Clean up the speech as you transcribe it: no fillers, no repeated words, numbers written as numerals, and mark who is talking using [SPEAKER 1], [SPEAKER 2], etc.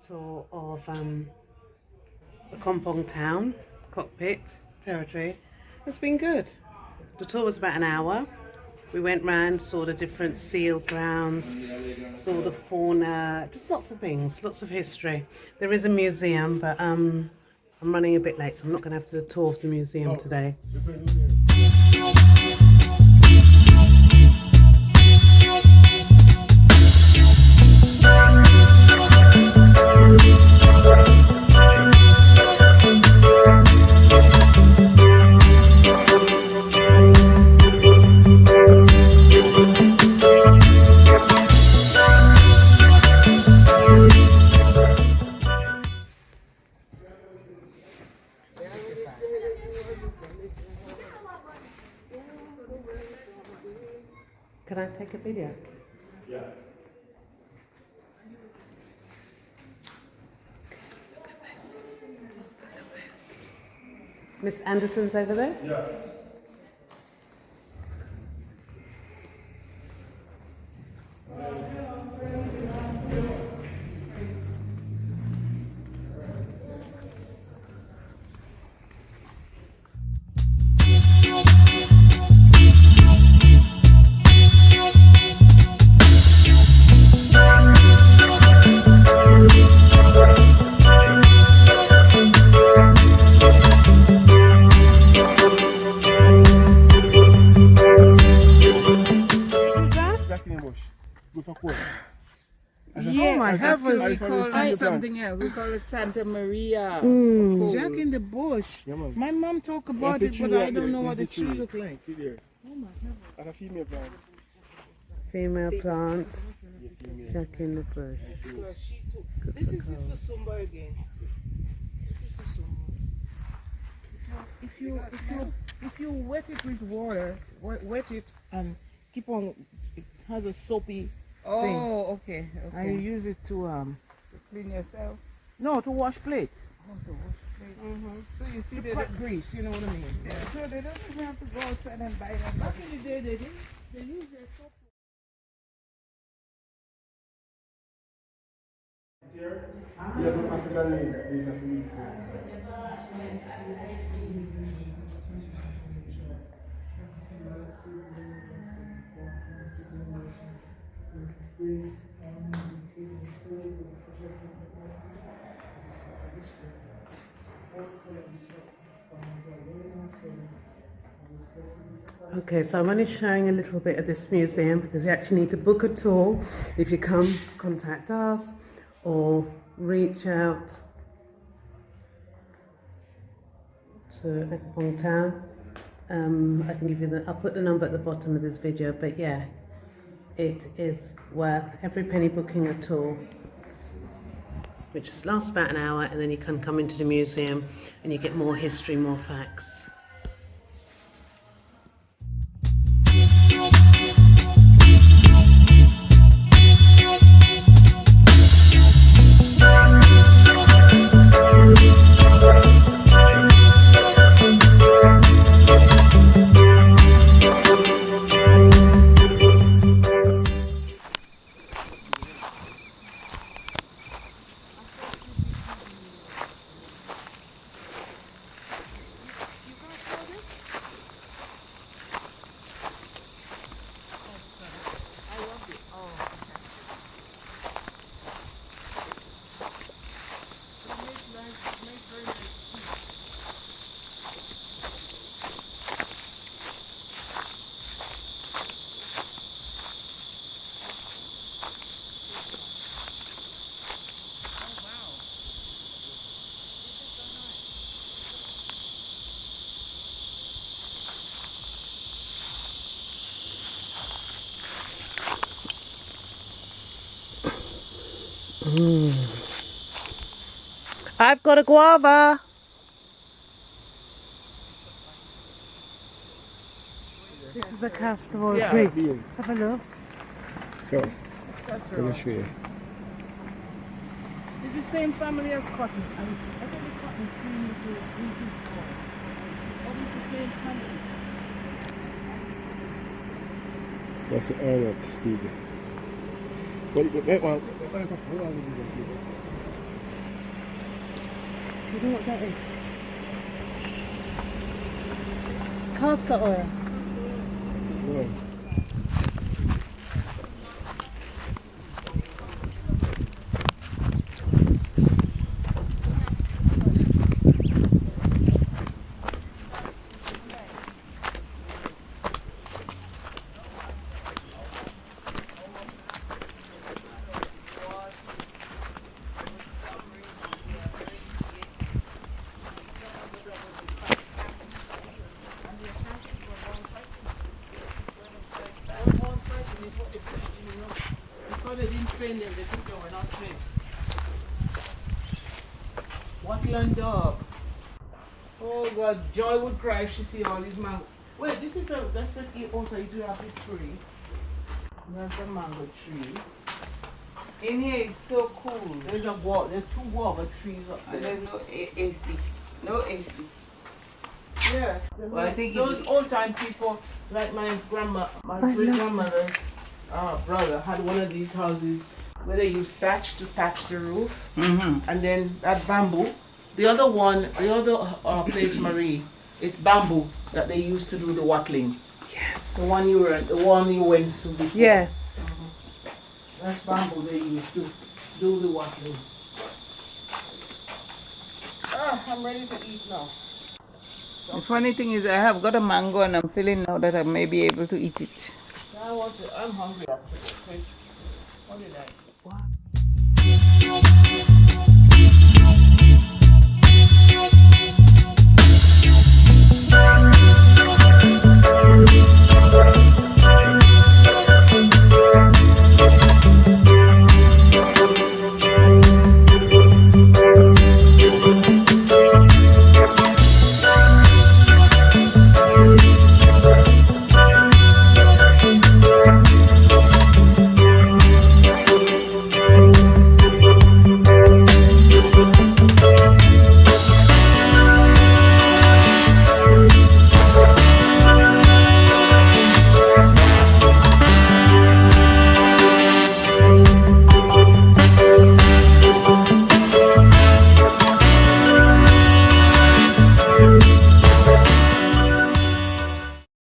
[SPEAKER 1] tour of Accompong town, cockpit, territory. It's been good. The tour was about an hour. We went round, saw the different seal grounds, saw the fauna, just lots of things, lots of history. There is a museum, but I'm running a bit late, so I'm not going to have to tour of the museum today. Can I take a video? Yeah. Look at this. Look at this. Miss Anderson's over there? Yeah.
[SPEAKER 2] Yeah, I have we call it something else. We call it Santa Maria.
[SPEAKER 3] Jack in the bush. Yeah, my mom talk about it, but I don't know what the tree look like.
[SPEAKER 2] Oh my God.
[SPEAKER 4] And a female plant.
[SPEAKER 1] Female plant. Jack in the bush.
[SPEAKER 3] This is the susumba again. This is susumba. If you wet it with water, wet it and keep on, it has a soapy thing.
[SPEAKER 2] Oh, okay.
[SPEAKER 3] And you use it to
[SPEAKER 2] clean yourself.
[SPEAKER 3] no, to wash plates.
[SPEAKER 2] Oh, to wash plates.
[SPEAKER 3] So you see the pot grease, you know what I mean?
[SPEAKER 2] Yeah. So they don't even have to go outside and buy them.
[SPEAKER 3] Back in the day, they did. They use their soap.
[SPEAKER 4] Yes, some African names. These are sweets.
[SPEAKER 1] Okay, so I'm only showing a little bit of this museum because you actually need to book a tour. If you come, contact us or reach out to Accompong town. I can give you I'll put the number at the bottom of this video, but yeah, it is worth every penny booking a tour, which lasts about an hour, and then you can come into the museum and you get more history, more facts. I've got a guava. This is a castor oil tree. Have a look.
[SPEAKER 4] So, let me show you.
[SPEAKER 3] It's the same family as cotton. I think the cotton seems to be What is the same family?
[SPEAKER 4] That's the iron seed. What
[SPEAKER 1] You know what that is? Castor oil.
[SPEAKER 3] Because they didn't train them, they think they were not trained. Watland dog. Oh God, Joy would cry if she see all these mango. Wait, this is that's also you have a tree. That's a mango tree.
[SPEAKER 2] In here is so cool.
[SPEAKER 3] There's two guava trees up
[SPEAKER 2] And
[SPEAKER 3] there.
[SPEAKER 2] there's no AC. No AC.
[SPEAKER 3] Yes.
[SPEAKER 2] Well, I think
[SPEAKER 3] those old time people, like my great grandmother's brother had one of these houses where they used thatch to thatch the roof, and then that bamboo. The other place, Marie, is bamboo that they used to do the watling.
[SPEAKER 1] Yes.
[SPEAKER 3] The one you went to before.
[SPEAKER 1] Yes.
[SPEAKER 3] That's bamboo they used to do the watling. I'm ready to eat now.
[SPEAKER 2] The funny thing is I have got a mango and I'm feeling now that I may be able to eat it.
[SPEAKER 3] I'm hungry actually, Chris. What did I eat?
[SPEAKER 1] Wow.